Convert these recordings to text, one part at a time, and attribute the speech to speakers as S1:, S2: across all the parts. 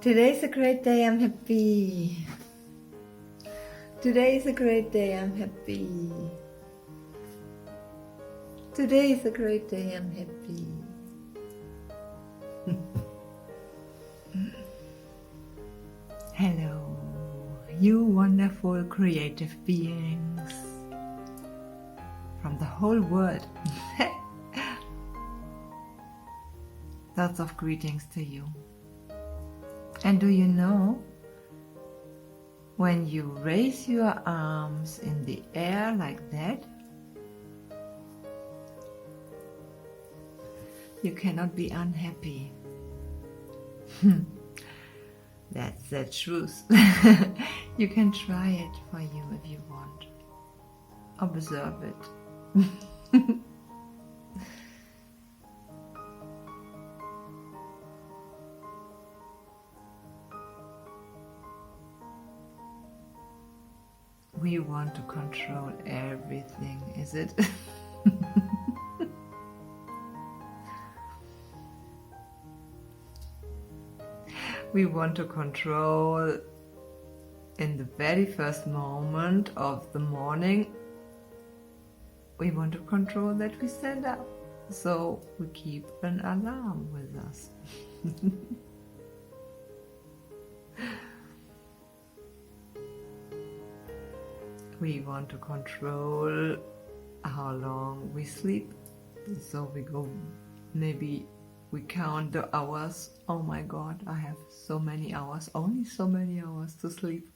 S1: Today's a great day, I'm happy. Today is a great day, I'm happy. Today is a great day, I'm happy. Hello, you wonderful creative beings from the whole world. Lots of greetings to you. And do you know, when you raise your arms in the air like that, you cannot be unhappy. That's the truth. You can try it for you if you want. Observe it. We want to control everything, is it? We want to control in the very first moment of the morning. We want to control that we stand up. So we keep an alarm with us. We want to control how long we sleep. So we go, maybe we count the hours. Oh my God, I have so many hours, only so many hours to sleep.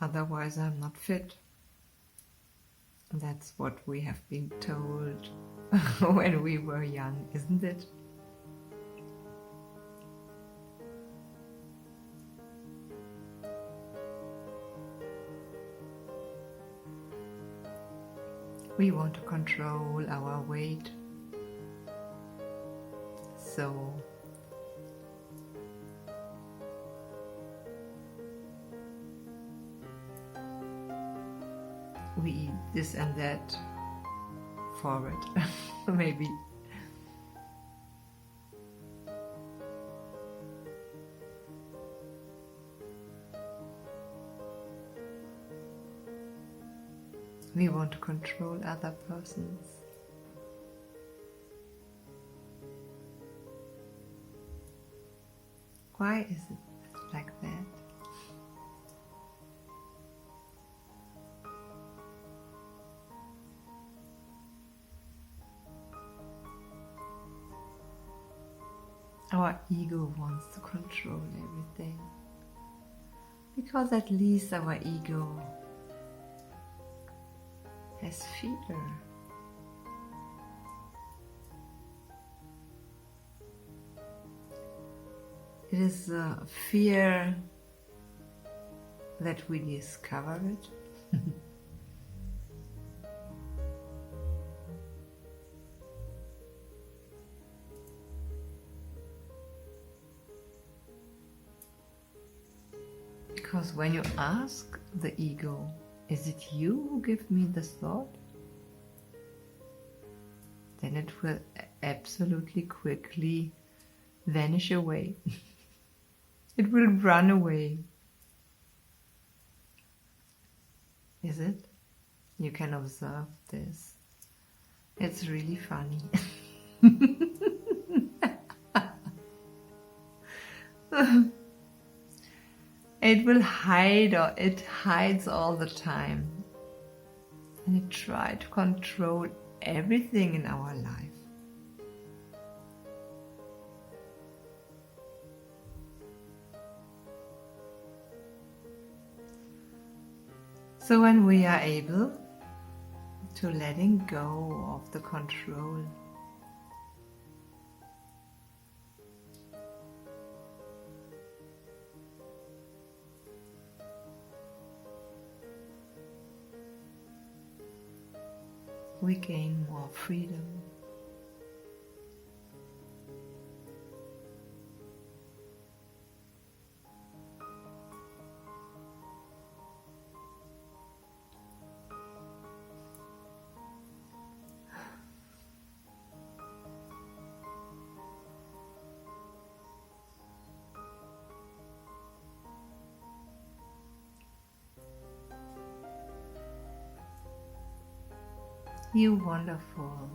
S1: Otherwise I'm not fit. That's what we have been told when we were young, isn't it? We want to control our weight. So we eat this and that for it, maybe. We want to control other persons. Why is it like that? Our ego wants to control everything, because at least our ego has fear. It is a fear that we discover it. Because when you ask the ego, is it you who give me this thought? Then it will absolutely quickly vanish away. It will run away. Is it? You can observe this. It's really funny. It will hide, or it hides all the time. And it tries to control everything in our life. So when we are able to letting go of the control, we gain more freedom. You wonderful,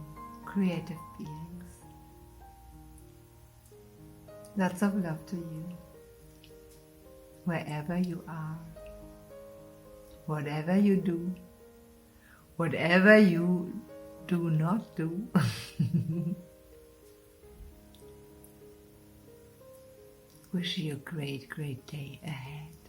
S1: creative beings. Lots of love to you, wherever you are, whatever you do, whatever you do not do. Wish you a great, great day ahead.